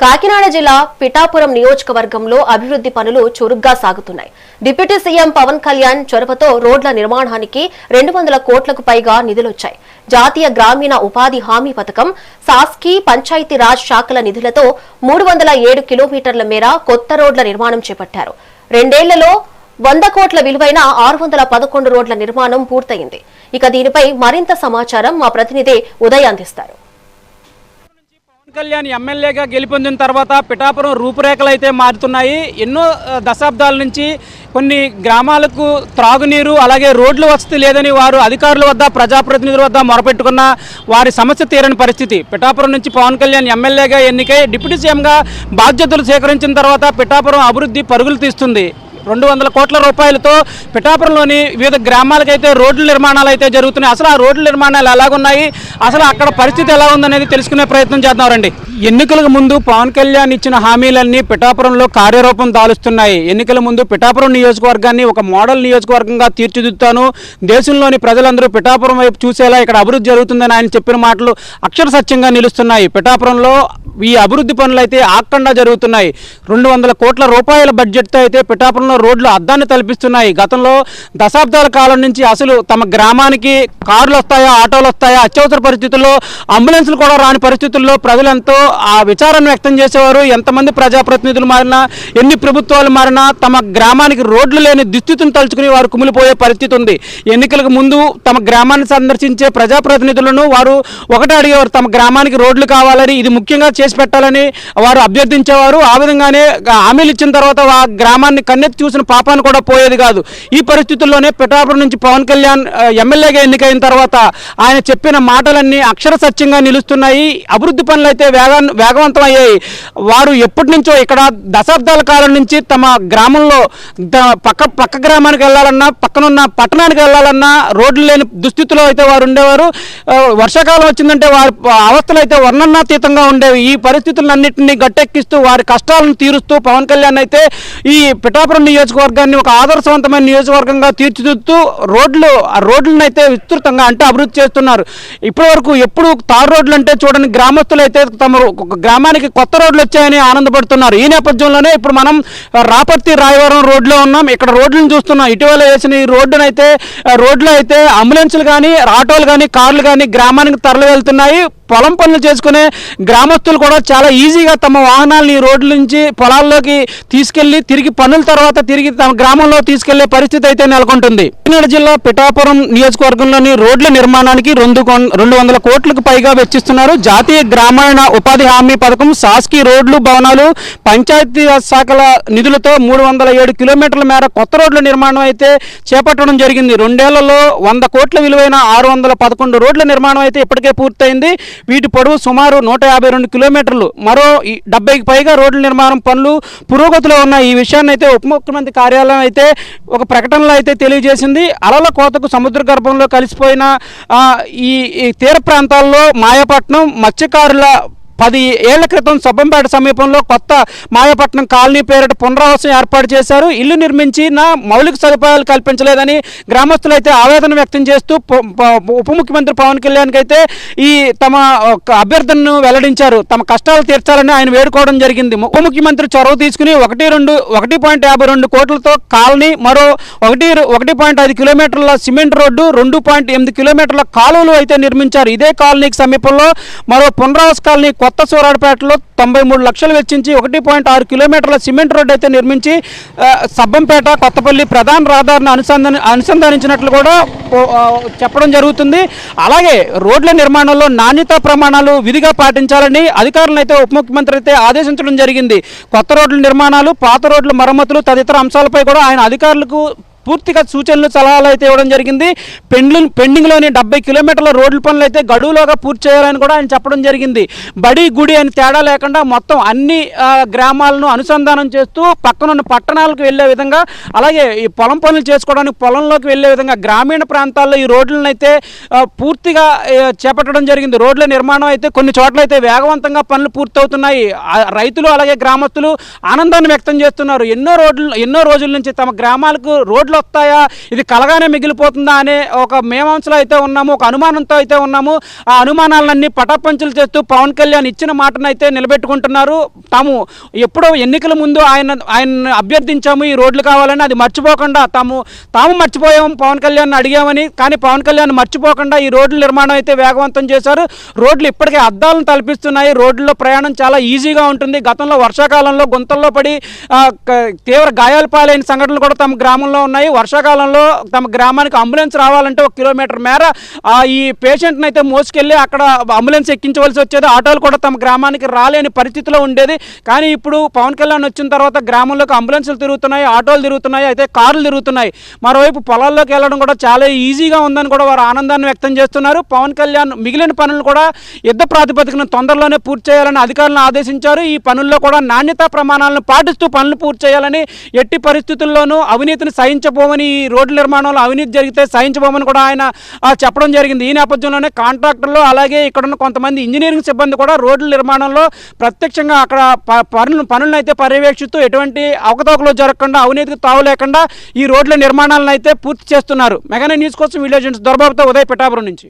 కాకినాడ జిల్లా పిఠాపురం నియోజకవర్గంలో అభివృద్ధి పనులు చురుగ్గా సాగుతున్నాయి. డిప్యూటీ సీఎం పవన్ కళ్యాణ్ చొరవతో రోడ్ల నిర్మాణానికి 200 కోట్లకు పైగా నిధులొచ్చాయి. జాతీయ గ్రామీణ ఉపాధి హామీ పథకం, సాస్కీ, పంచాయతీరాజ్ శాఖల నిధులతో 307 కిలోమీటర్ల మేర కొత్త రోడ్ల నిర్మాణం చేపట్టారు. 2 ఏళ్లలో 100 కోట్ల విలువైన 611 రోడ్ల నిర్మాణం పూర్తయింది. ఇక దీనిపై మరింత సమాచారం మా ప్రతినిధి ఉదయ్ అందిస్తారు. కళ్యాణ్ ఎమ్మెల్యేగా గెలుపొందిన తర్వాత పిఠాపురం రూపురేఖలు అయితే మారుతున్నాయి. ఎన్నో దశాబ్దాల నుంచి కొన్ని గ్రామాలకు త్రాగునీరు అలాగే రోడ్లు వసతి లేదని వారు అధికారుల వద్ద ప్రజాప్రతినిధుల వద్ద మొరపెట్టుకున్న వారి సమస్య తీరని పరిస్థితి. పిఠాపురం నుంచి పవన్ కళ్యాణ్ ఎమ్మెల్యేగా ఎన్నికై డిప్యూటీ సీఎంగా బాధ్యతలు స్వీకరించిన తర్వాత పిఠాపురం అభివృద్ధి పరుగులు తీస్తుంది. 200 కోట్ల రూపాయలతో పిఠాపురంలోని వివిధ గ్రామాలకైతే రోడ్ల నిర్మాణాలు అయితే జరుగుతున్నాయి. అసలు ఆ రోడ్ల నిర్మాణాలు ఎలాగున్నాయి, అసలు అక్కడ పరిస్థితి ఎలా ఉందనేది తెలుసుకునే ప్రయత్నం చేద్దాం రండి. ఎన్నికలకు ముందు పవన్ కళ్యాణ్ ఇచ్చిన హామీలన్నీ పిఠాపురంలో కార్యరూపం దాలుస్తున్నాయి. ఎన్నికల ముందు పిఠాపురం నియోజకవర్గాన్ని ఒక మోడల్ నియోజకవర్గంగా తీర్చిదిద్దుతాను, దేశంలోని ప్రజలందరూ పిఠాపురం వైపు చూసేలా ఇక్కడ అభివృద్ధి జరుగుతుందని ఆయన చెప్పిన మాటలు అక్షర సత్యంగా నిలుస్తున్నాయి. పిఠాపురంలో ఈ అభివృద్ధి పనులు అయితే ఆక్కండా జరుగుతున్నాయి. 200 కోట్ల రూపాయల బడ్జెట్తో అయితే పిఠాపురంలో రోడ్లు అద్దాన్ని తలపిస్తున్నాయి. గతంలో దశాబ్దాల కాలం నుంచి అసలు తమ గ్రామానికి కార్లు వస్తాయా, ఆటోలు వస్తాయా, అత్యవసర పరిస్థితుల్లో అంబులెన్స్లు కూడా రాని పరిస్థితుల్లో ప్రజలంతో ఆ విచారాన్ని వ్యక్తం చేసేవారు. ఎంతమంది ప్రజాప్రతినిధులు మారినా, ఎన్ని ప్రభుత్వాలు మారినా తమ గ్రామానికి రోడ్లు లేని దుస్థితిని తలుచుకుని వారు కుమిలిపోయే పరిస్థితి ఉంది. ఎన్నికలకు ముందు తమ గ్రామాన్ని సందర్శించే ప్రజాప్రతినిధులను వారు ఒకటే అడిగేవారు, తమ గ్రామానికి రోడ్లు కావాలని, ఇది ముఖ్యంగా చేసి పెట్టాలని వారు అభ్యర్థించేవారు. ఆ విధంగానే హామీలు ఇచ్చిన తర్వాత ఆ గ్రామాన్ని కన్నెత్తి చూసిన పాపాన్ని కూడా పోయేది కాదు. ఈ పరిస్థితుల్లోనే పిఠాపురం నుంచి పవన్ కళ్యాణ్ ఎమ్మెల్యేగా ఎన్నికైన తర్వాత ఆయన చెప్పిన మాటలన్నీ అక్షర సత్యంగా నిలుస్తున్నాయి. అభివృద్ధి పనులు అయితే వేగవంతం అయ్యాయి. వారు ఎప్పటి నుంచో ఇక్కడ దశాబ్దాల కాలం నుంచి తమ గ్రామంలో పక్క గ్రామానికి వెళ్ళాలన్నా, పక్కనున్న పట్టణానికి వెళ్ళాలన్నా రోడ్లు లేని దుస్థితిలో అయితే వారు ఉండేవారు. వర్షాకాలం వచ్చిందంటే వారి అవస్థలు అయితే వర్ణనాతీతంగా ఉండేవి. ఈ పరిస్థితులన్నింటినీ గట్టెక్కిస్తూ వారి కష్టాలను తీరుస్తూ పవన్ కళ్యాణ్ అయితే ఈ పిఠాపురం నియోజకవర్గాన్ని ఒక ఆదర్శవంతమైన నియోజకవర్గంగా తీర్చిదిద్దుతూ రోడ్లను అయితే విస్తృతంగా అంటే అభివృద్ధి చేస్తున్నారు. ఇప్పటి వరకు ఎప్పుడు తారు రోడ్లు అంటే చూడని గ్రామస్తులు అయితే తమ గ్రామానికి కొత్త రోడ్లు వచ్చాయని ఆనందపడుతున్నారు. ఈ నేపథ్యంలోనే ఇప్పుడు మనం రాపర్తి రాయవరం రోడ్లో ఉన్నాం. ఇక్కడ రోడ్లను చూస్తున్నాం. ఇటీవల వేసిన ఈ రోడ్లు అయితే అంబులెన్సులు కానీ, ఆటోలు కానీ, కార్లు కానీ గ్రామానికి తరలి వెళ్తున్నాయి. పొలం పనులు చేసుకునే గ్రామస్తులు కూడా చాలా ఈజీగా తమ వాహనాలను ఈ రోడ్ల నుంచి పొలాల్లోకి తీసుకెళ్లి తిరిగి పనుల తర్వాత తిరిగి తమ గ్రామంలో తీసుకెళ్లే పరిస్థితి అయితే నెలకొంటుంది. కాకినాడ జిల్లా పిఠాపురం నియోజకవర్గంలోని రోడ్ల నిర్మాణానికి 200 కోట్లకు పైగా వెచ్చిస్తున్నారు. జాతీయ గ్రామీణ ఉపాధి హామీ పథకం, సాస్కీ రోడ్లు, భవనాలు, పంచాయతీరాజ్ శాఖల నిధులతో 307 కిలోమీటర్ల మేర కొత్త రోడ్ల నిర్మాణం అయితే చేపట్టడం జరిగింది. 2 ఏళ్లలో 100 కోట్ల విలువైన 611 రోడ్ల నిర్మాణం అయితే ఇప్పటికే పూర్తయింది. వీటి పొడవు సుమారు 152 కిలోమీటర్లు. మరో 70కి పైగా రోడ్ల నిర్మాణం పనులు పురోగతిలో ఉన్నాయి. ఈ విషయాన్ని అయితే ఉప ముఖ్యమంత్రి కార్యాలయం అయితే ఒక ప్రకటనలో అయితే తెలియజేసింది. అలల కోతకు సముద్ర గర్భంలో కలిసిపోయిన ఈ తీర ప్రాంతాల్లో మాయపట్నం మత్స్యకారుల 10 ఏళ్ల క్రితం సబ్బంపేట సమీపంలో కొత్త మాయపట్నం కాలనీ పేరిట పునరావాసం ఏర్పాటు చేశారు. ఇల్లు నిర్మించిన మౌలిక సదుపాయాలు కల్పించలేదని గ్రామస్తులు అయితే ఆవేదన వ్యక్తం చేస్తూ ఉప ముఖ్యమంత్రి పవన్ కళ్యాణ్కి అయితే ఈ తమ అభ్యర్థనను వెల్లడించారు. తమ కష్టాలు తీర్చాలని ఆయన వేడుకోవడం జరిగింది. ఉప ముఖ్యమంత్రి చొరవ తీసుకుని 1.52 కోట్లతో కాలనీ, మరో 1.5 కిలోమీటర్ల సిమెంట్ రోడ్డు, 2.8 కిలోమీటర్ల కాలువలు అయితే నిర్మించారు. ఇదే కాలనీకి సమీపంలో మరో పునరావాస కాలనీ కొత్త సూరాడపేటలో 93 లక్షలు వెచ్చించి 1.6 కిలోమీటర్ల సిమెంట్ రోడ్డు అయితే నిర్మించి సబ్బంపేట కొత్తపల్లి ప్రధాన రహదారిని అనుసంధానించినట్లు కూడా చెప్పడం జరుగుతుంది. అలాగే రోడ్ల నిర్మాణంలో నాణ్యతా ప్రమాణాలు విధిగా పాటించాలని అధికారులను అయితే ఉప ముఖ్యమంత్రి అయితే ఆదేశించడం జరిగింది. కొత్త రోడ్ల నిర్మాణాలు, పాత రోడ్ల మరమ్మతులు తదితర అంశాలపై కూడా ఆయన అధికారులకు పూర్తిగా సూచనలు, సలహాలు అయితే ఇవ్వడం జరిగింది. పెండింగ్లోని 70 కిలోమీటర్ల రోడ్ల పనులు అయితే గడువులోగా పూర్తి చేయాలని కూడా ఆయన చెప్పడం జరిగింది. బడి గుడి అని తేడా లేకుండా మొత్తం అన్ని గ్రామాలను అనుసంధానం చేస్తూ పక్కనున్న పట్టణాలకు వెళ్ళే విధంగా, అలాగే ఈ పొలం పనులు చేసుకోవడానికి పొలంలోకి వెళ్ళే విధంగా గ్రామీణ ప్రాంతాల్లో ఈ రోడ్లను అయితే పూర్తిగా చేపట్టడం జరిగింది. రోడ్ల నిర్మాణం అయితే కొన్ని చోట్ల అయితే వేగవంతంగా పనులు పూర్తవుతున్నాయి. రైతులు అలాగే గ్రామస్తులు ఆనందాన్ని వ్యక్తం చేస్తున్నారు. ఎన్నో రోజుల నుంచి తమ గ్రామాలకు రోడ్ల రోడ్లు వస్తాయా, ఇది కలగానే మిగిలిపోతుందా అనే ఒక మేమాంసలో అయితే ఉన్నాము, ఒక అనుమానంతో అయితే ఉన్నాము. ఆ అనుమానాలన్నీ పటాపంచులు చేస్తూ పవన్ కళ్యాణ్ ఇచ్చిన మాటను అయితే నిలబెట్టుకుంటున్నారు. తాము ఎప్పుడో ఎన్నికల ముందు ఆయన అభ్యర్థించాము ఈ రోడ్లు కావాలని, అది మర్చిపోకుండా తాము మర్చిపోయాము, పవన్ కళ్యాణ్ అడిగామని. కానీ పవన్ కళ్యాణ్ మర్చిపోకుండా ఈ రోడ్ల నిర్మాణం అయితే వేగవంతం చేశారు. రోడ్లు ఇప్పటికే అద్దాలను తలపిస్తున్నాయి. రోడ్లలో ప్రయాణం చాలా ఈజీగా ఉంటుంది. గతంలో వర్షాకాలంలో గుంతల్లో పడి తీవ్ర గాయాల పాలైన సంఘటనలు కూడా తమ గ్రామంలో ఉన్నాయి. వర్షాకాలంలో తమ గ్రామానికి అంబులెన్స్ రావాలంటే 1 కిలోమీటర్ మేర ఈ పేషెంట్ని అయితే మోసుకెళ్ళి అక్కడ అంబులెన్స్ ఎక్కించవలసి వచ్చేది. ఆటోలు కూడా తమ గ్రామానికి రాలేని పరిస్థితిలో ఉండేది. కానీ ఇప్పుడు పవన్ కళ్యాణ్ వచ్చిన తర్వాత గ్రామంలోకి అంబులెన్సులు తిరుగుతున్నాయి, ఆటోలు తిరుగుతున్నాయి, అయితే కార్లు తిరుగుతున్నాయి. మరోవైపు పొలాల్లోకి వెళ్ళడం కూడా చాలా ఈజీగా ఉందని కూడా వారు ఆనందాన్ని వ్యక్తం చేస్తున్నారు. పవన్ కళ్యాణ్ మిగిలిన పనులు కూడా యుద్ధ ప్రాతిపదికన తొందరలోనే పూర్తి చేయాలని అధికారులను ఆదేశించారు. ఈ పనుల్లో కూడా నాణ్యతా ప్రమాణాలను పాటిస్తూ పనులు పూర్తి చేయాలని, ఎట్టి పరిస్థితుల్లోనూ అవినీతిని సహించబోమని, ఈ రోడ్ల నిర్మాణంలో అవినీతి జరిగితే సహించబోమని కూడా ఆయన చెప్పడం జరిగింది. ఈ నేపథ్యంలోనే కాంట్రాక్టర్లు అలాగే ఇక్కడున్న కొంతమంది ఇంజనీరింగ్ సిబ్బంది కూడా రోడ్ల నిర్మాణంలో ప్రత్యక్షంగా అక్కడ పనులను అయితే పర్యవేక్షిస్తూ ఎటువంటి అవకతవకలు జరగకుండా, అవినీతికి తావు లేకుండా ఈ రోడ్ల నిర్మాణాలను అయితే పూర్తి చేస్తున్నారు. మెగానే న్యూస్ కోసం విలేజ్ దొరబాబుతో ఉదయ్ పిఠాపురం నుంచి.